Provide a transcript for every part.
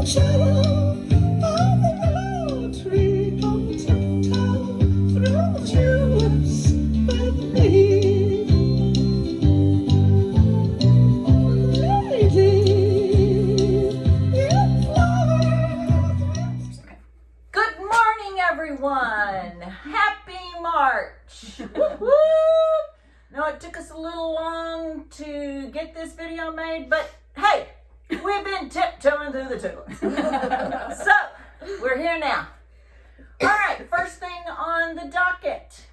shadow of the willow tree, come tiptoe through the tulips with me. Good morning, everyone. Happy March. Woo-hoo. No, it took us a little long to get this video made, but hey, we've been tiptoeing through the tulips. So, we're here now. All right, first thing on the docket.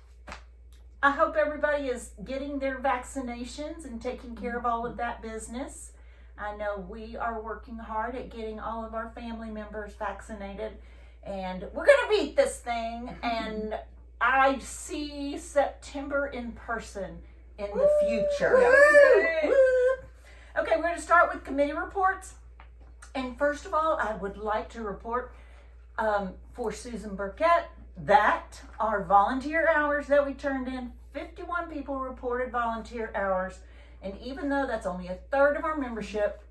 I hope everybody is getting their vaccinations and taking care of all of that business. I know we are working hard at getting all of our family members vaccinated, and we're going to beat this thing, and I see September in person in the future. Okay, we're going to start with committee reports. And first of all, I would like to report for Susan Burkett that our volunteer hours that we turned in, 51 people reported volunteer hours. And even though that's only a third of our membership,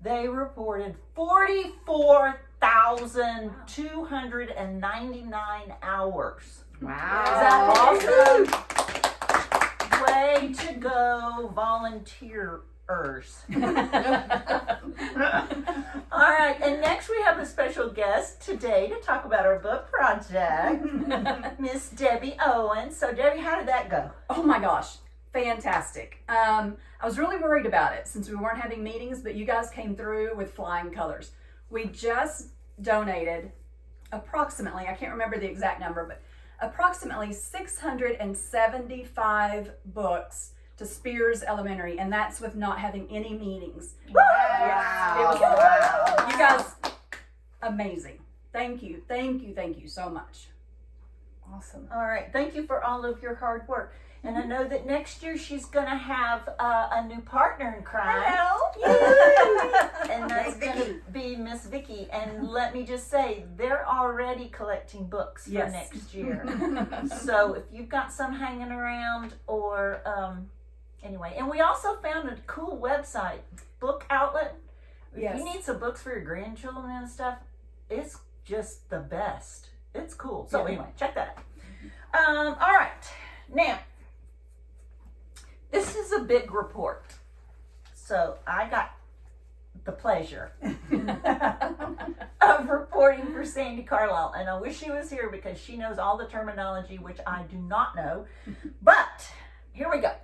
they reported 44,299 hours. Wow. Is that awesome? Way to go, volunteers. All right, and next we have a special guest today to talk about our book project, Miss Debbie Owens. So Debbie, how did that go? Oh my gosh, fantastic. I was really worried about it since we weren't having meetings, but you guys came through with flying colors. We just donated approximately, I can't remember the exact number, but approximately 675 books to Spears Elementary, and that's with not having any meetings. Wow. It was, Wow. You guys, amazing. Thank you so much. Awesome. All right, thank you for all of your hard work. And I know that next year she's going to have a new partner in crime. Hello. And that's going to be Miss Vicky. And let me just say, they're already collecting books for Yes. next year. So if you've got some hanging around or anyway. And we also found a cool website, book outlet. If Yes. you need some books for your grandchildren and stuff, it's just the best. It's cool. So anyway, check that out. All right. Now, this is a big report. So I got the pleasure of reporting for Sandy Carlisle. And I wish she was here because she knows all the terminology, which I do not know. But here we go.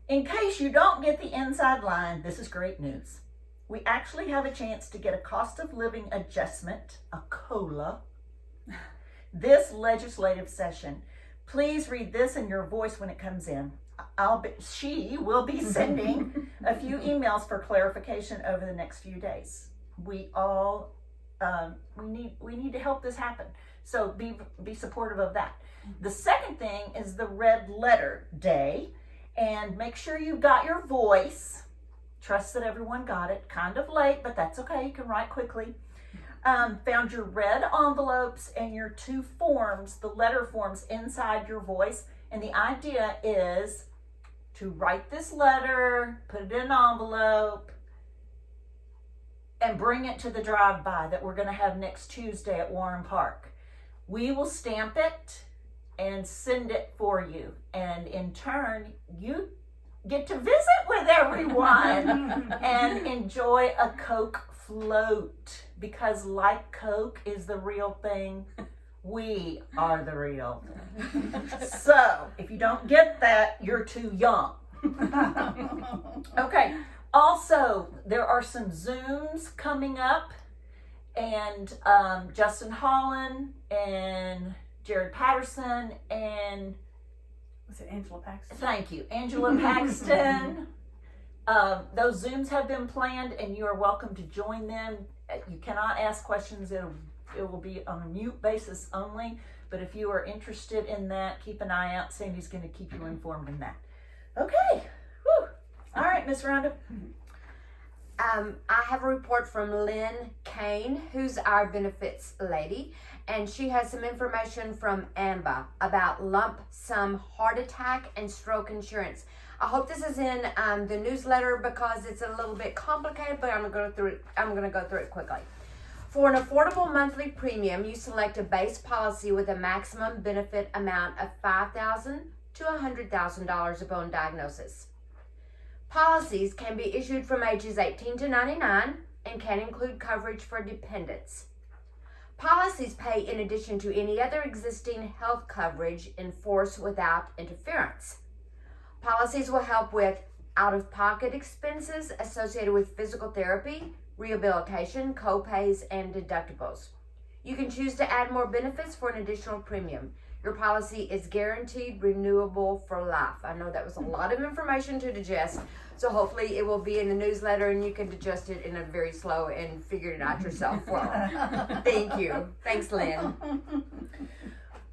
In case you don't get the inside line, this is great news. We actually have a chance to get a cost of living adjustment, a COLA, this legislative session. Please read this in your voice when it comes in. She will be sending a few emails for clarification over the next few days. We all we need to help this happen. So be supportive of that. The second thing is the Red Letter Day, and make sure you got your voice. Trust that everyone got it. Kind of late, but that's okay. You can write quickly. Found your red envelopes and your two forms, the letter forms inside your voice. And the idea is to write this letter, put it in an envelope, and bring it to the drive-by that we're going to have next Tuesday at Warren Park. We will stamp it and send it for you. And in turn, you get to visit with everyone and enjoy a Coke float. Because like Coke is the real thing, we are the real. So, if you don't get that, you're too young. Okay, also, there are some Zooms coming up, and Justin Holland and Jared Patterson and... Was it Angela Paxton? Thank you, Angela Paxton. Those Zooms have been planned, and you are welcome to join them. You cannot ask questions. It will be on a mute basis only. But if you are interested in that, keep an eye out. Sandy's going to keep you informed in that. Okay. Whew. All right, Miss Rhonda. I have a report from Lynn Kane, who's our benefits lady, and she has some information from AMBA about lump sum heart attack and stroke insurance. I hope this is in the newsletter because it's a little bit complicated, but I'm gonna go through it quickly. For an affordable monthly premium, you select a base policy with a maximum benefit amount of $5,000 to $100,000 upon diagnosis. Policies can be issued from ages 18 to 99 and can include coverage for dependents. Policies pay in addition to any other existing health coverage in force without interference. Policies will help with out-of-pocket expenses associated with physical therapy, rehabilitation, co-pays, and deductibles. You can choose to add more benefits for an additional premium. Your policy is guaranteed renewable for life. I know that was a lot of information to digest, so hopefully it will be in the newsletter and you can digest it in a very slow and figure it out yourself flow. Thank you. Thanks, Lynn.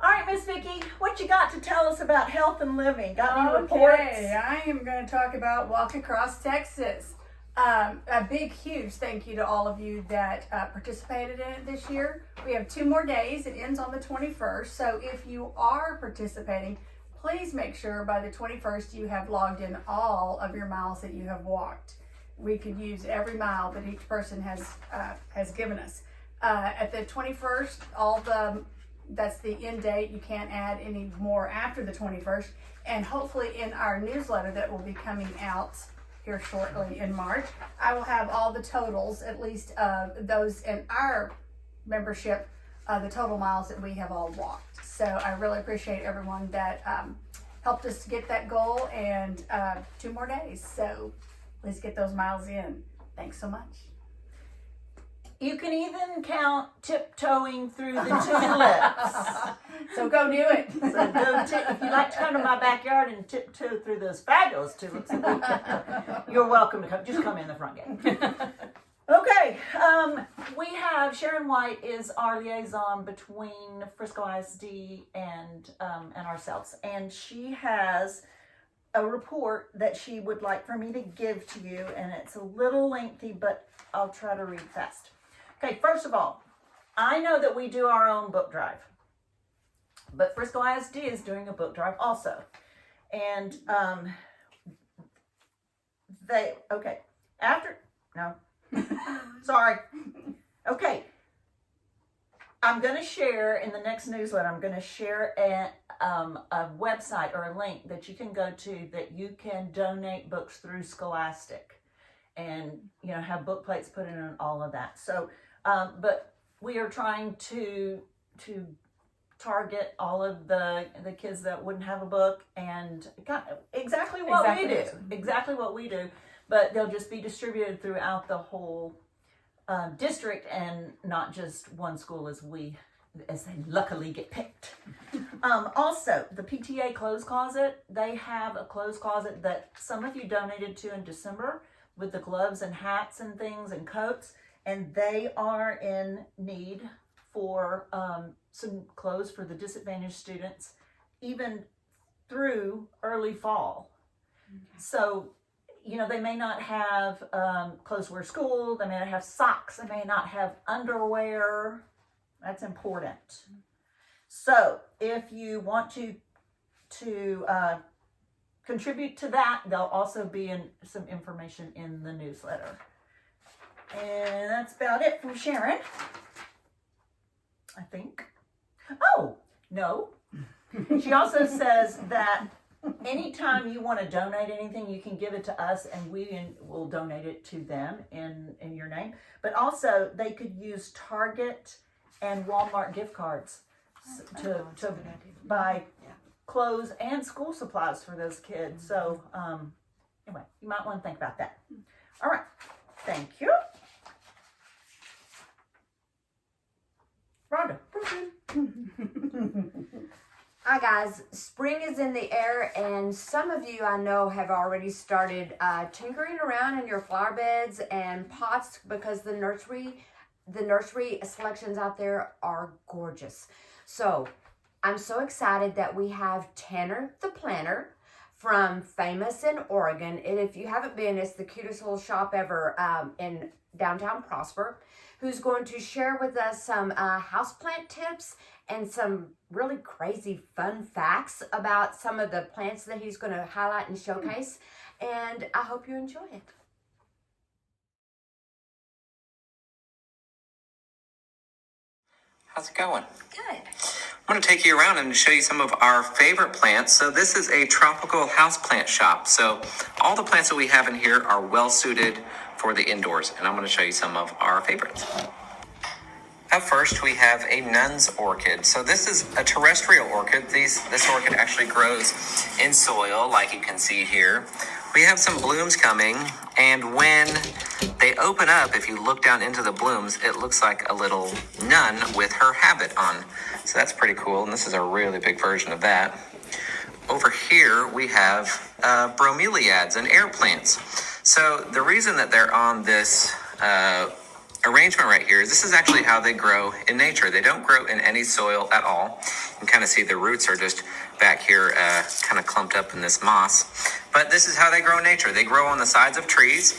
All right, Miss Vicki, what you got to tell us about health and living? Got any reports? Okay, I am going to talk about Walk Across Texas. A big, huge thank you to all of you that participated in it this year. We have 2 more days. It ends on the 21st. So if you are participating, please make sure by the 21st you have logged in all of your miles that you have walked. We could use every mile that each person has given us. At the 21st, that's the end date. You can't add any more after the 21st. And hopefully in our newsletter that will be coming out here shortly in March, I will have all the totals, at least those in our membership, the total miles that we have all walked. So I really appreciate everyone that helped us to get that goal, and 2 more days. So please get those miles in. Thanks so much. You can even count tiptoeing through the tulips. So go do it. So if you'd like to come to my backyard and tiptoe through those fabulous tulips, you're welcome to come. Just come in the front gate. Okay, we have Sharon White is our liaison between Frisco ISD and ourselves, and she has a report that she would like for me to give to you, and it's a little lengthy, but I'll try to read fast. Okay, first of all, I know that we do our own book drive, but Frisco ISD is doing a book drive also. And sorry. Okay, I'm going to share in the next newsletter, I'm going to share a website or a link that you can go to that you can donate books through Scholastic and, have book plates put in and all of that. So, but we are trying to target all of the kids that wouldn't have a book, and exactly what we do, but they'll just be distributed throughout the whole district and not just one school as they luckily get picked. Also, the PTA clothes closet, they have a clothes closet that some of you donated to in December with the gloves and hats and things and coats, and they are in need for some clothes for the disadvantaged students, even through early fall. Okay. So, they may not have clothes for school, they may not have socks, they may not have underwear. That's important. So, if you want to contribute to that, there'll also be some information in the newsletter. And that's about it from Sharon, I think. Oh, no. She also says that anytime you want to donate anything, you can give it to us and we will donate it to them in your name. But also, they could use Target and Walmart gift cards to buy clothes and school supplies for those kids. So, anyway, you might want to think about that. All right. Thank you. Rhonda. Hi guys, spring is in the air, and some of you I know have already started tinkering around in your flower beds and pots because the nursery selections out there are gorgeous. So I'm so excited that we have Tanner the Planner from Famous in Oregon, and if you haven't been, it's the cutest little shop ever in downtown Prosper, who's going to share with us some houseplant tips and some really crazy fun facts about some of the plants that he's going to highlight and showcase. And I hope you enjoy it. How's it going? Good. I'm going to take you around and show you some of our favorite plants. So this is a tropical houseplant shop. So all the plants that we have in here are well suited for the indoors, and I'm going to show you some of our favorites. Up first, we have a nun's orchid. So this is a terrestrial orchid. This orchid actually grows in soil, like you can see here. We have some blooms coming, and when they open up, if you look down into the blooms, it looks like a little nun with her habit on. So that's pretty cool, and this is a really big version of that. Over here, we have bromeliads and air plants. So the reason that they're on this arrangement right here is this is actually how they grow in nature. They don't grow in any soil at all. You can kind of see the roots are just back here kind of clumped up in this moss. But this is how they grow in nature. They grow on the sides of trees,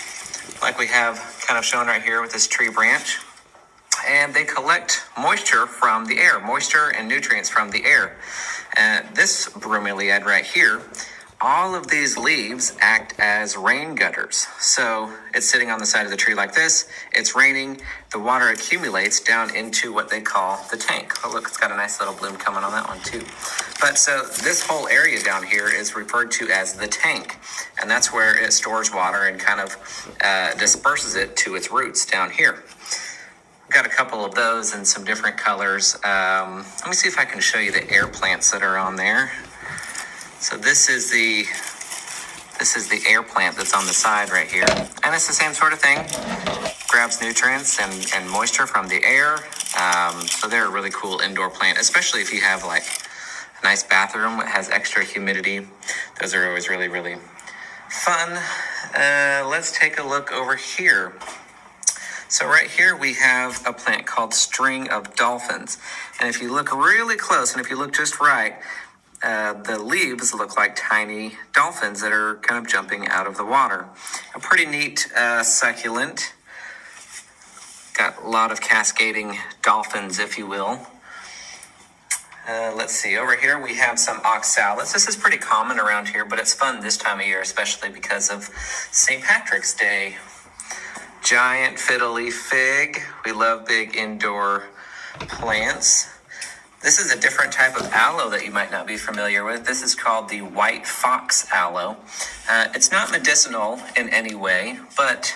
like we have kind of shown right here with this tree branch. And they collect moisture from the air, moisture and nutrients from the air. This bromeliad right here, all of these leaves act as rain gutters. So it's sitting on the side of the tree like this. It's raining. The water accumulates down into what they call the tank. Oh, look, it's got a nice little bloom coming on that one too. But so this whole area down here is referred to as the tank. And that's where it stores water and kind of disperses it to its roots down here. I've got a couple of those in some different colors. Let me see if I can show you the air plants that are on there. So this is the air plant that's on the side right here. And it's the same sort of thing. Grabs nutrients and moisture from the air. So they're a really cool indoor plant, especially if you have like a nice bathroom that has extra humidity. Those are always really, really fun. Let's take a look over here. So right here we have a plant called String of Dolphins. And if you look really close and if you look just right, the leaves look like tiny dolphins that are kind of jumping out of the water. A pretty neat succulent. Got a lot of cascading dolphins, if you will. Let's see, over here we have some oxalis. This is pretty common around here, but it's fun this time of year, especially because of St. Patrick's Day. Giant fiddle-leaf fig. We love big indoor plants. This is a different type of aloe that you might not be familiar with. This is called the white fox aloe. It's not medicinal in any way, but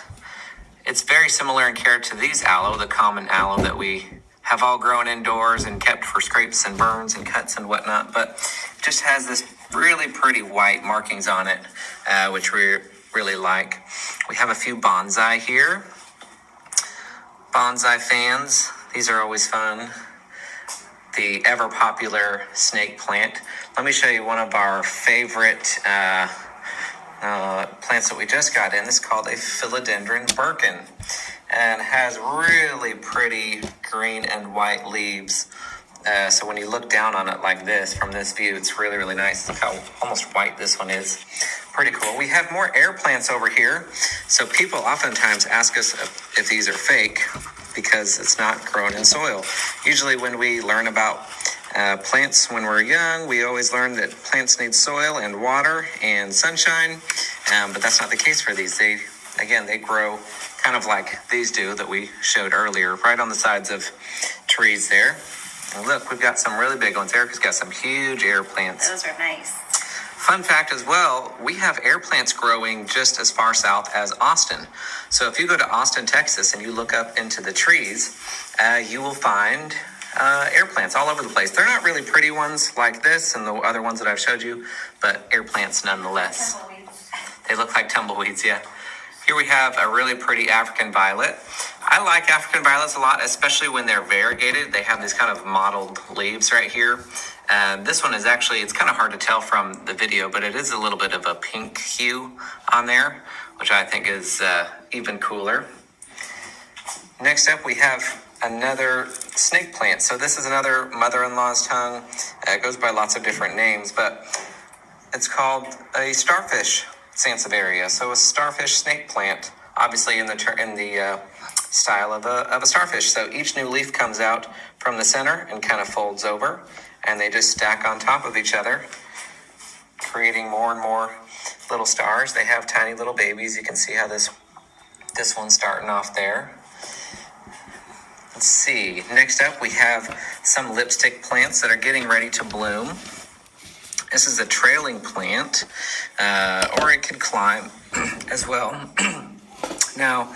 it's very similar in character to these aloe, the common aloe that we have all grown indoors and kept for scrapes and burns and cuts and whatnot, but it just has this really pretty white markings on it, which we really like. We have a few bonsai here. Bonsai fans, these are always fun. The ever popular snake plant. Let me show you one of our favorite plants that we just got in. This is called a philodendron birkin and has really pretty green and white leaves. So when you look down on it like this, from this view, it's really, really nice. Look how almost white this one is. Pretty cool. We have more air plants over here. So people oftentimes ask us if these are fake because it's not grown in soil. Usually when we learn about plants when we're young, we always learn that plants need soil and water and sunshine, but that's not the case for these. They grow kind of like these do that we showed earlier, right on the sides of trees there. And look, we've got some really big ones. Erica's got some huge air plants. Those are nice. Fun fact as well, we have air plants growing just as far south as Austin. So if you go to Austin, Texas, and you look up into the trees, you will find air plants all over the place. They're not really pretty ones like this and the other ones that I've showed you, but air plants nonetheless. Tumbleweeds. They look like tumbleweeds, yeah. Here we have a really pretty African violet. I like African violets a lot, especially when they're variegated. They have these kind of mottled leaves right here. This one is actually, it's kind of hard to tell from the video, but it is a little bit of a pink hue on there, which I think is even cooler. Next up, we have another snake plant. So this is another mother-in-law's tongue. It goes by lots of different names, but it's called a starfish sansevieria. So a starfish snake plant, obviously in the style of a starfish. So each new leaf comes out from the center and kind of folds over, and they just stack on top of each other, creating more and more little stars. They have tiny little babies. You can see how this one's starting off there. Let's see. Next up, we have some lipstick plants that are getting ready to bloom. This is a trailing plant, or it could climb as well. Now,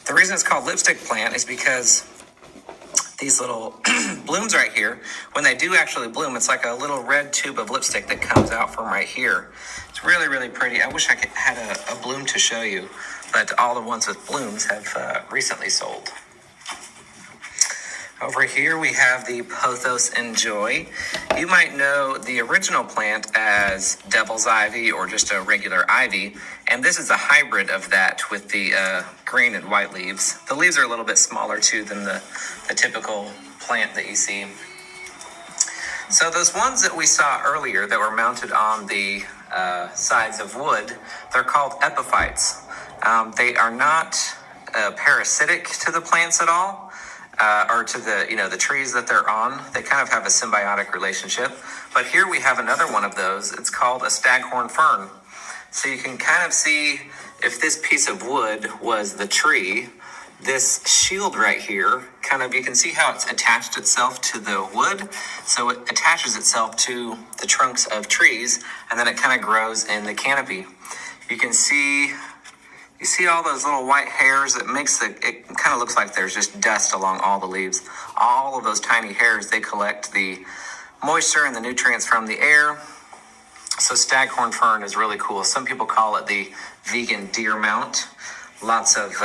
the reason it's called lipstick plant is because these little blooms right here, when they do actually bloom, it's like a little red tube of lipstick that comes out from right here. It's really, really pretty. I wish I had a bloom to show you, but all the ones with blooms have recently sold. Over here we have the Pothos Enjoy. You might know the original plant as Devil's Ivy or just a regular ivy, and this is a hybrid of that with the green and white leaves. The leaves are a little bit smaller too than the typical plant that you see. So those ones that we saw earlier that were mounted on the sides of wood, they're called epiphytes. They are not parasitic to the plants at all. Or to the trees that they're on. They kind of have a symbiotic relationship. But here we have another one of those. It's called a staghorn fern. So you can kind of see if this piece of wood was the tree, this shield right here, you can see how it's attached itself to the wood. So it attaches itself to the trunks of trees, and then it kind of grows in the canopy. You see all those little white hairs? It kind of looks like there's just dust along all the leaves. All of those tiny hairs, they collect the moisture and the nutrients from the air. So staghorn fern is really cool. Some people call it the vegan deer mount. Lots of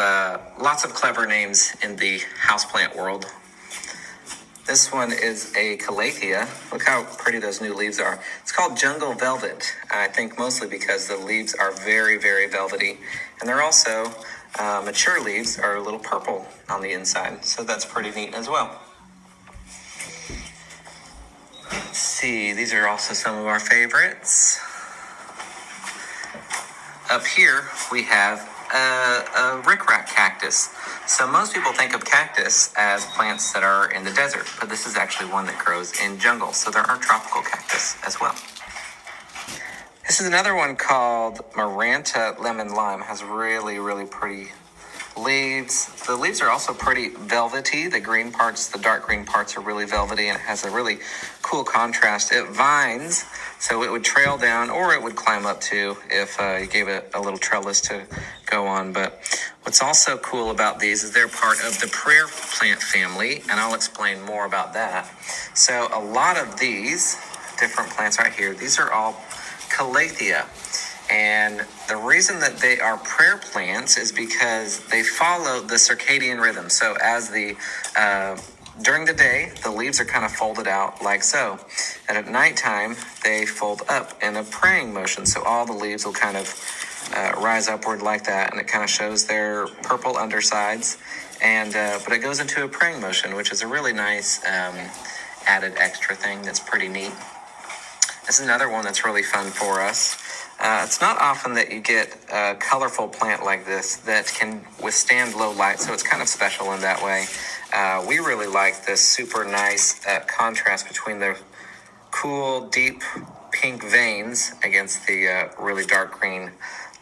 clever names in the houseplant world. This one is a calathea. Look how pretty those new leaves are. It's called jungle velvet. I think mostly because the leaves are very, very velvety. And they're also, mature leaves are a little purple on the inside. So that's pretty neat as well. Let's see, these are also some of our favorites. Up here, we have a rickrack cactus. So most people think of cactus as plants that are in the desert, but this is actually one that grows in jungle. So there are tropical cactus as well. This is another one called Maranta Lemon Lime. It has really, really pretty leaves. The leaves are also pretty velvety. The green parts, the dark green parts are really velvety, and it has a really cool contrast. It vines, so it would trail down or it would climb up too if you gave it a little trellis to go on. But what's also cool about these is they're part of the prayer plant family, and I'll explain more about that. So a lot of these different plants right here, these are all calathea. And the reason that they are prayer plants is because they follow the circadian rhythm. So as during the day, the leaves are kind of folded out like so. And at nighttime, they fold up in a praying motion. So all the leaves will kind of rise upward like that. And it kind of shows their purple undersides. And but it goes into a praying motion, which is a really nice added extra thing that's pretty neat. This is another one that's really fun for us. It's not often that you get a colorful plant like this that can withstand low light, so it's kind of special in that way. We really like this super nice contrast between the cool, deep pink veins against the really dark green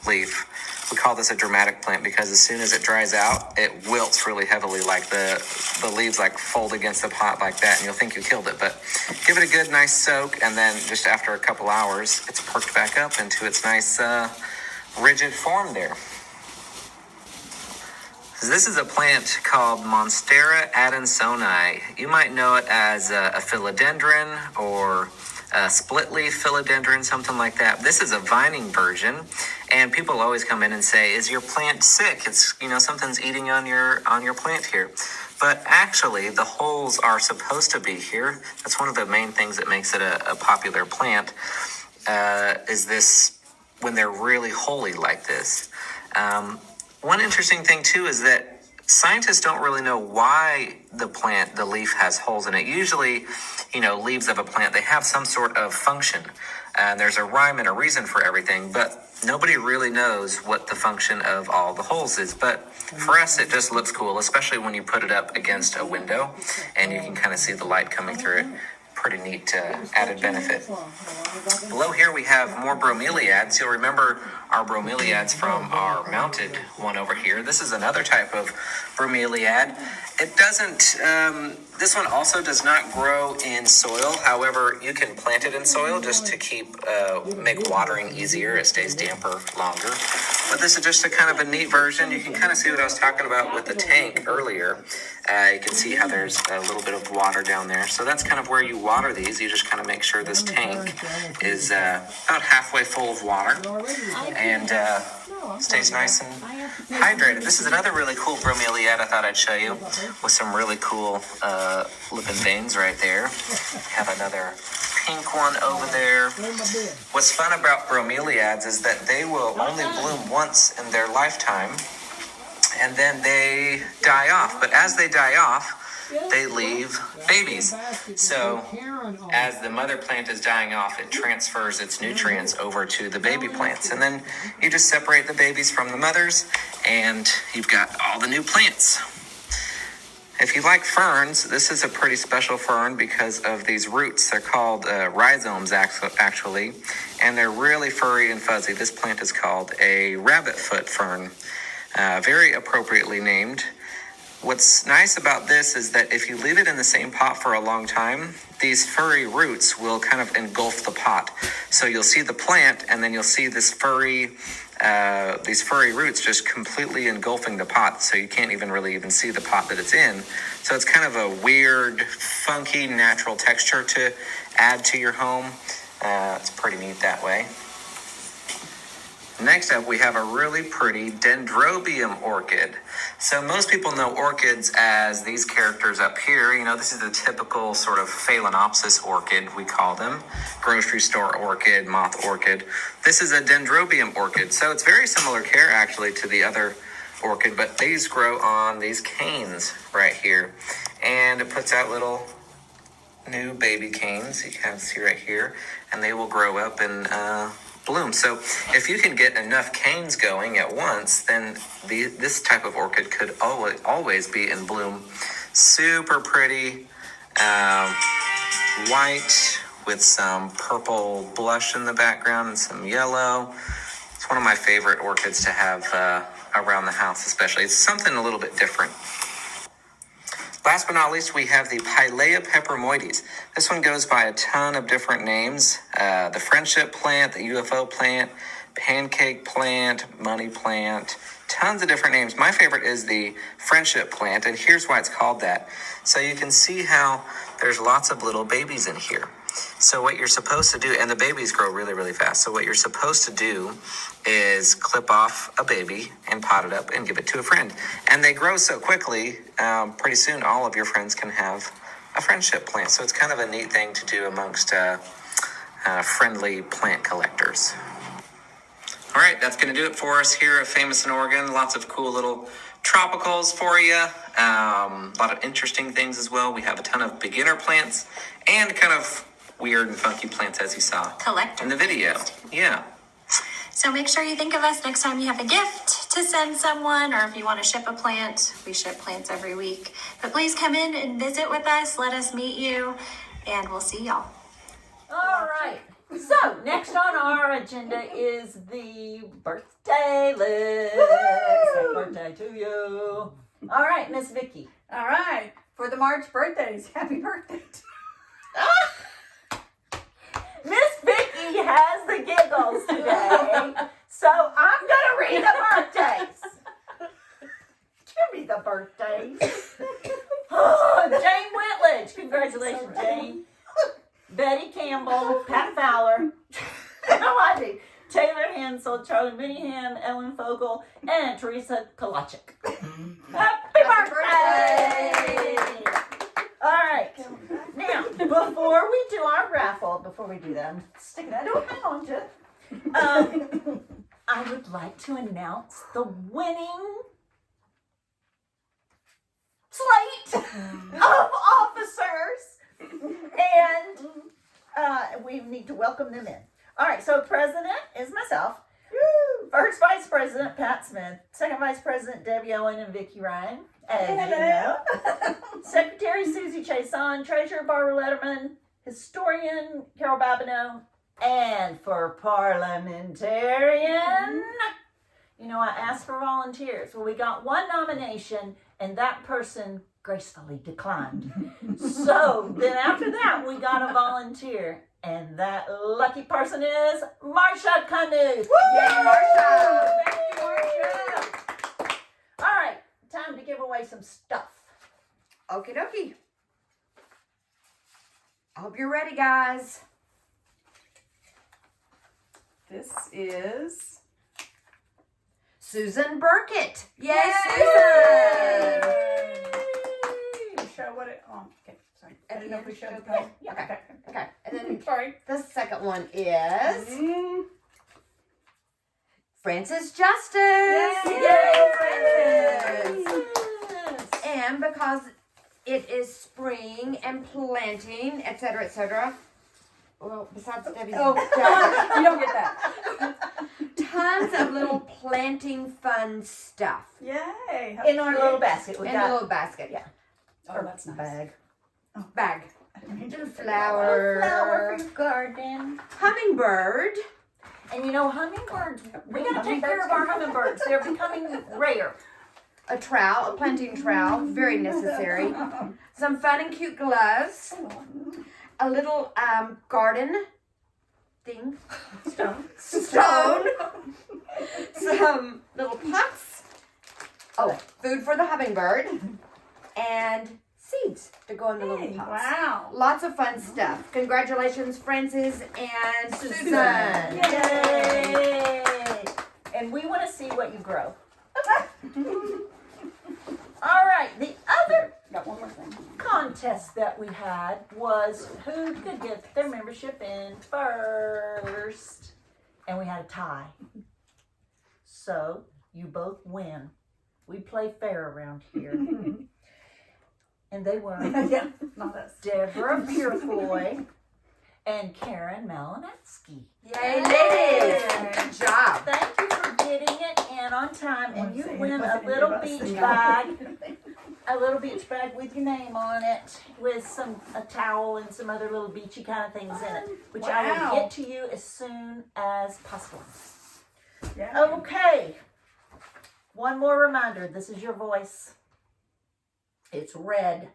leaf. We call this a dramatic plant because as soon as it dries out, it wilts really heavily, like the leaves like fold against the pot like that, and you'll think you killed it. But give it a good, nice soak, and then just after a couple hours, it's perked back up into its nice, rigid form there. This is a plant called Monstera adansonii. You might know it as a philodendron or a split leaf philodendron, something like that. This is a vining version, and people always come in and say, "Is your plant sick? It's something's eating on your plant here." But actually, the holes are supposed to be here. That's one of the main things that makes it a popular plant. Is this when they're really holy like this? One interesting thing too is that scientists don't really know why the leaf has holes in it. Usually, leaves of a plant, they have some sort of function. And there's a rhyme and a reason for everything, but nobody really knows what the function of all the holes is. But for us, it just looks cool, especially when you put it up against a window and you can kind of see the light coming through it. Pretty neat added benefit. Below here we have more bromeliads. You'll remember our bromeliads from our mounted one over here. This is another type of bromeliad, It doesn't, this one also does not grow in soil. However, you can plant it in soil just to make watering easier. It stays damper longer. But this is just a kind of a neat version. You can kind of see what I was talking about with the tank earlier. You can see how there's a little bit of water down there. So that's kind of where you water these. You just kind of make sure this tank is about halfway full of water and stays nice and hydrated. This is another really cool bromeliad I thought I'd show you with some really cool lip and veins right there. Have another pink one over there. What's fun about bromeliads is that they will only bloom once in their lifetime and then they die off. But as they die off, they leave babies. So as the mother plant is dying off, it transfers its nutrients over to the baby plants. And then you just separate the babies from the mothers and you've got all the new plants. If you like ferns, this is a pretty special fern because of these roots. They're called rhizomes actually, and they're really furry and fuzzy. This plant is called a rabbit foot fern, very appropriately named. What's nice about this is that if you leave it in the same pot for a long time, these furry roots will kind of engulf the pot. So you'll see the plant and then you'll see these furry roots just completely engulfing the pot. So you can't really even see the pot that it's in. So it's kind of a weird, funky, natural texture to add to your home. It's pretty neat that way. Next up, we have a really pretty dendrobium orchid. So most people know orchids as these characters up here. You know, this is the typical sort of phalaenopsis orchid, we call them. Grocery store orchid, moth orchid. This is a dendrobium orchid. So it's very similar care actually to the other orchid, but these grow on these canes right here. And it puts out little new baby canes, you can see right here, and they will grow up and bloom. So if you can get enough canes going at once, then this type of orchid could always be in bloom. Super pretty, white with some purple blush in the background and some yellow. It's one of my favorite orchids to have around the house especially. It's something a little bit different. Last but not least, we have the Pilea peperomoides. This one goes by a ton of different names. The friendship plant, the UFO plant, pancake plant, money plant, tons of different names. My favorite is the friendship plant, and here's why it's called that. So you can see how there's lots of little babies in here. So what you're supposed to do, and the babies grow really, really fast. So what you're supposed to do is clip off a baby and pot it up and give it to a friend. And they grow so quickly, pretty soon all of your friends can have a friendship plant. So it's kind of a neat thing to do amongst friendly plant collectors. All right, that's going to do it for us here at Famous in Oregon. Lots of cool little tropicals for you. A lot of interesting things as well. We have a ton of beginner plants and kind of weird and funky plants as you saw in the video. Yeah. So make sure you think of us next time you have a gift to send someone, or if you want to ship a plant. We ship plants every week. But please come in and visit with us. Let us meet you, and we'll see y'all. All right. So next on our agenda is the birthday list. Happy birthday to you. All right, Miss Vicky. All right, for the March birthdays, happy birthday. Miss Vicky has the giggles today, so I'm gonna read the birthdays. Give me the birthdays. Oh, Jane Whitledge, congratulations, Jane. Betty Campbell, Pat Fowler, Taylor Hansel, Charlie Minningham, Ellen Fogel, and Teresa Kolachik. Happy birthday! All right. Now, before we do our raffle, I'm sticking that. Oh, hang on to it. I would like to announce the winning slate of officers. And we need to welcome them in. All right, so president is myself. First vice president, Pat Smith. Second vice president, Debbie Owen and Vicki Ryan. As you know. Secretary, Susie Chason. Treasurer, Barbara Letterman. Historian, Carol Babineau. And for parliamentarian, I asked for volunteers. Well, we got one nomination, and that person gracefully declined. So then after that, we got a volunteer, and that lucky person is Marsha Canoe. Yay, Marsha! Thank you, Marsha. All right, time to give away some stuff. Okie dokie. I hope you're ready, guys. This is Susan Burkett. Yay, Yay! Susan! Show what it. Oh, okay. Sorry. I didn't know if we showed the Yeah, color. yeah. Okay. Okay, and then Sorry. the second one is Mm, Frances Justice. Yay! Frances! And because it is spring and planting, etc., well, besides Debbie's oh, jacket, you don't get that. tons of little planting fun stuff Yay. In our little basket, we in a got little basket. Yeah. Oh, that's nice. bag. Bag. A Flower. flower for your garden. Hummingbird. And you know, hummingbirds, we gotta take care of our hummingbirds. They're becoming rare. A trowel, a planting trowel, very necessary. Some fun and cute gloves. A little garden thing. Stone. Some little pots. Oh, food for the hummingbird. And seeds to go in the little pots. Wow. Lots of fun stuff. Congratulations, Frances and Susan. Yay! And we want to see what you grow. All right, the other Got one more thing. contest that we had was who could get their membership in first. And we had a tie. So you both win. We play fair around here. And they were Yeah. Not us. Deborah Purefoy and Karen Malinetsky. Yay, ladies. Good job. Thank you for getting it in on time, and you win a Wasn't little any of us. beach bag, a little beach bag with your name on it, with a towel and some other little beachy kind of things in it, which I will Wow. get to you as soon as possible. Yeah. Okay. One more reminder. This is your voice. It's red.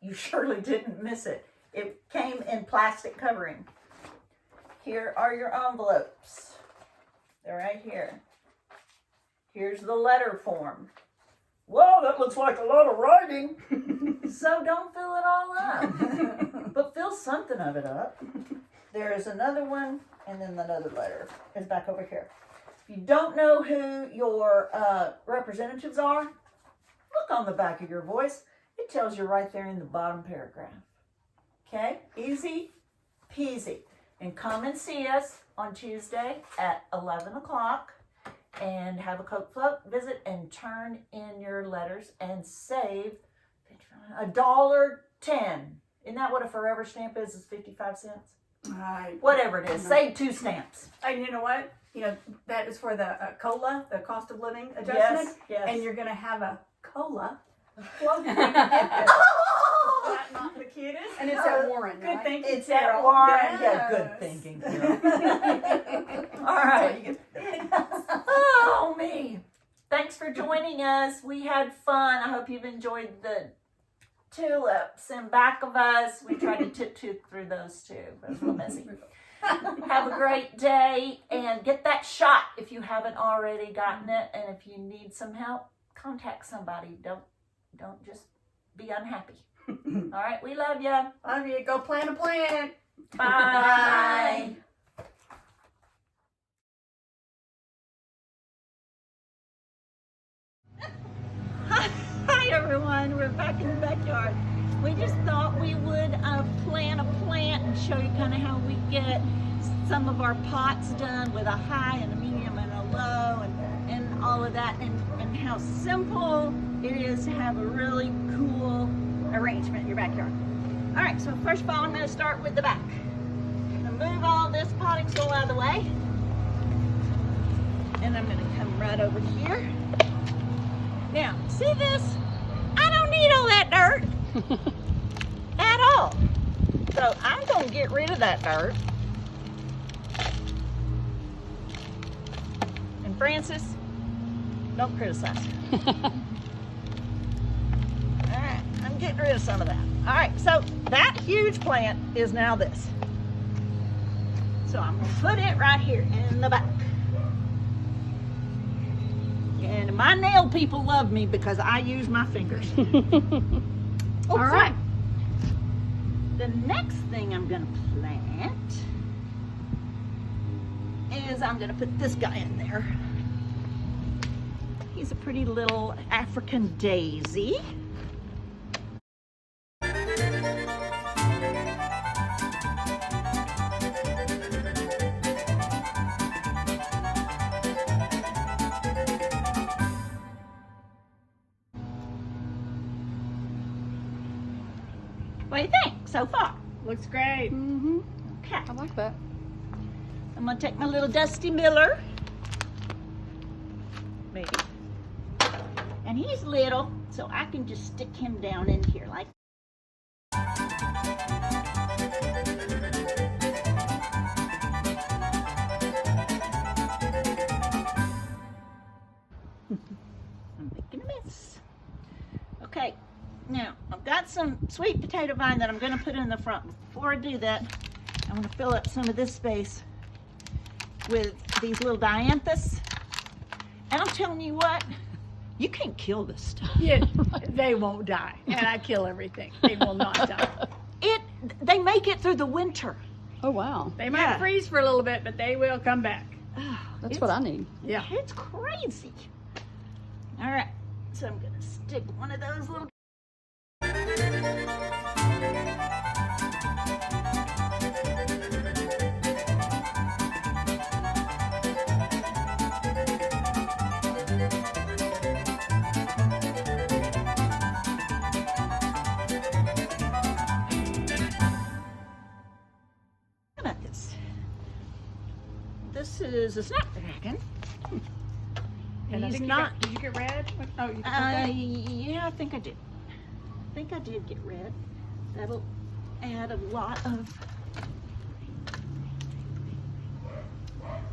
You surely didn't miss it. It came in plastic covering. Here are your envelopes. They're right here. Here's the letter form. Well, that looks like a lot of writing. So don't fill it all up, but fill something of it up. There is another one, and then another letter is back over here. If you don't know who your representatives are, look on the back of your voice. It tells you right there in the bottom paragraph. Okay? Easy peasy. And come and see us on Tuesday at 11 o'clock and have a Coke Float visit and turn in your letters and save $1.10. Isn't that what a forever stamp is? Is 55 cents? Right. Whatever it is. Save 2 stamps. And you know what? You know, that is for the COLA, the cost of living adjustment. Yes, yes. And you're going to have a COLA float. Oh! That not the cutest. And it's at Warren, Good right? thinking. It's at Carol. Warren. Yes. Yeah, good thinking, Carol. All right. Oh, me. Thanks for joining us. We had fun. I hope you've enjoyed the tulips in back of us. We tried to tip-tooth through those too. It was a little messy. Have a great day and get that shot if you haven't already gotten it. And if you need some help, contact somebody. Don't just be unhappy. All right, we love you. Love you. Go plant a plant. Bye. Hi everyone, we're back in the backyard. We just thought we would plant a plant and show you kind of how we get some of our pots done with a high and a medium and a low and all of that and how simple it is to have a really cool arrangement in your backyard. All right, so first of all, I'm going to start with the back. I'm going to move all this potting soil out of the way. And I'm going to come right over here. Now, see this? I don't need all that dirt at all. So I'm going to get rid of that dirt. And Francis, don't criticize. get rid of some of that. All right, so that huge plant is now this. So I'm gonna put it right here in the back. And my nail people love me because I use my fingers. All right. The next thing I'm gonna plant is I'm gonna put this guy in there. He's a pretty little African daisy. What do you think so far? Looks great. Okay. I like that. I'm gonna take my little Dusty Miller. Maybe. And he's little, so I can just stick him down in here like I'm making a mess. Okay, now I've got some sweet potato vine that I'm going to put in the front. Before I do that, I'm going to fill up some of this space with these little dianthus. And I'm telling you what, you can't kill this stuff. Yeah, they won't die, and I kill everything. They will not die. They make it through the winter. Oh, wow. They might freeze for a little bit, but they will come back. That's what I need. Yeah. It's crazy. All right, so I'm gonna stick one of those little. How about this? This is a snapdragon. And I He's think not. did you get red? Oh, you got Yeah, I think I did. I think I did get red. That'll add a lot of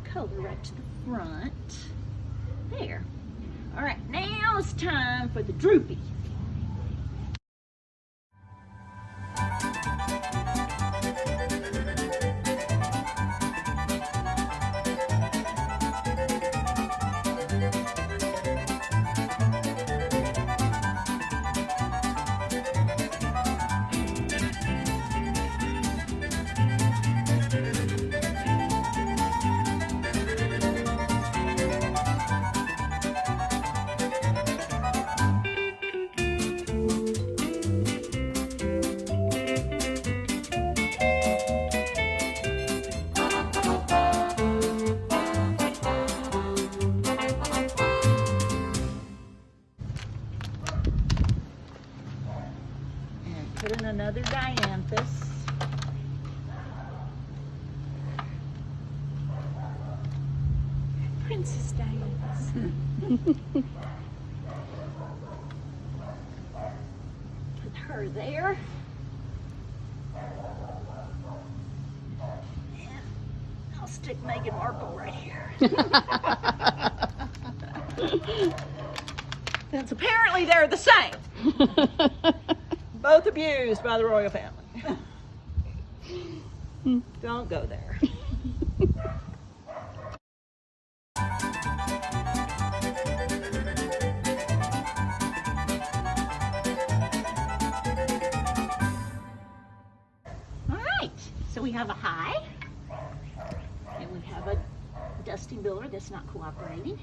color right to the front. There. All right, now it's time for the droopy. Put in another dianthus. Princess dianthus. Put her there. And I'll stick Meghan Markle right here. Since apparently they're the same. Both abused by the royal family. Don't go there. All right, so we have a high, and we have a Dusty Miller that's not cooperating.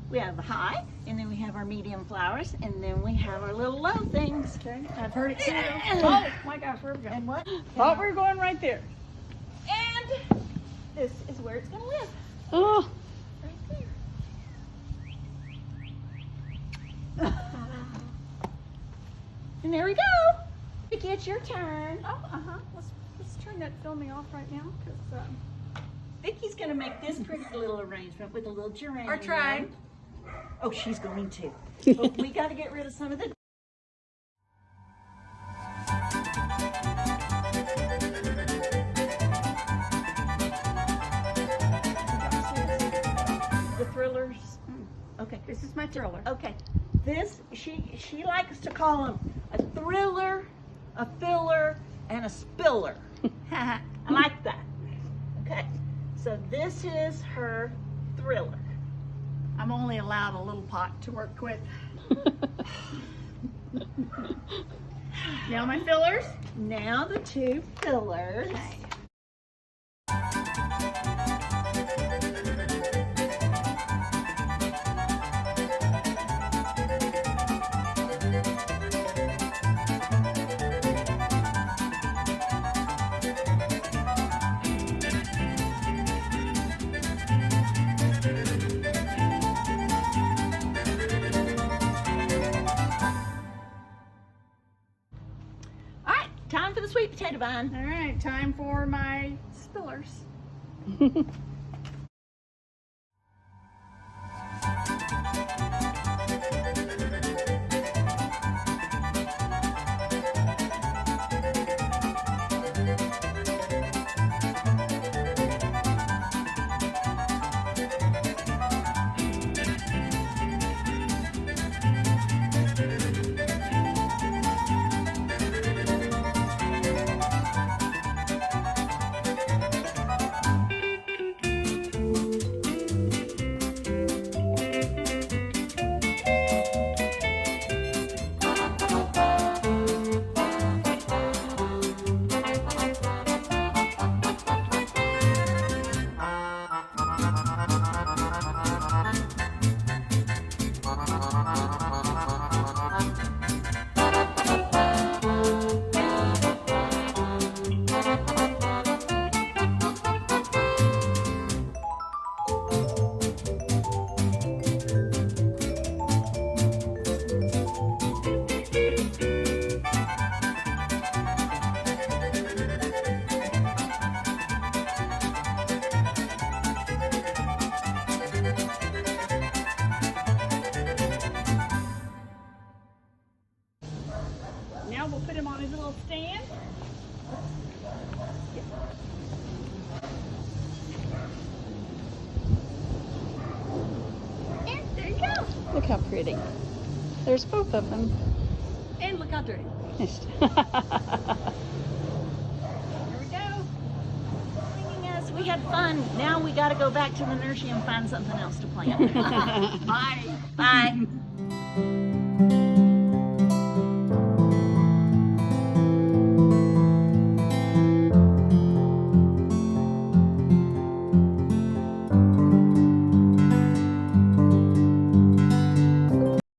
We have a high, and then we have our medium flowers, and then we have our little low things. Okay, I've heard it too. Oh my gosh, where are we going? And what? Thought we were going right there. And this is where it's going to live. Oh, Right there. And there we go. Vicky, it's your turn. Oh, let's turn that filming off right now, because Vicky's going to make this pretty little arrangement with a little geranium. Or try. Oh, she's going to. But we got to get rid of some of the This is my thriller. Okay, this, she likes to call them a thriller, a filler, and a spiller. I like that. Okay, so this is her thriller. I'm only allowed a little pot to work with. Now my fillers. Now the two fillers. All right, time for the sweet potato vine. All right, time for my spillers. Now we'll put him on his little stand. And there you go. Look how pretty. There's both of them. And look how dirty. Here we go. Joining us. We had fun. Now we got to go back to the nursery and find something else to plant. Bye. Bye.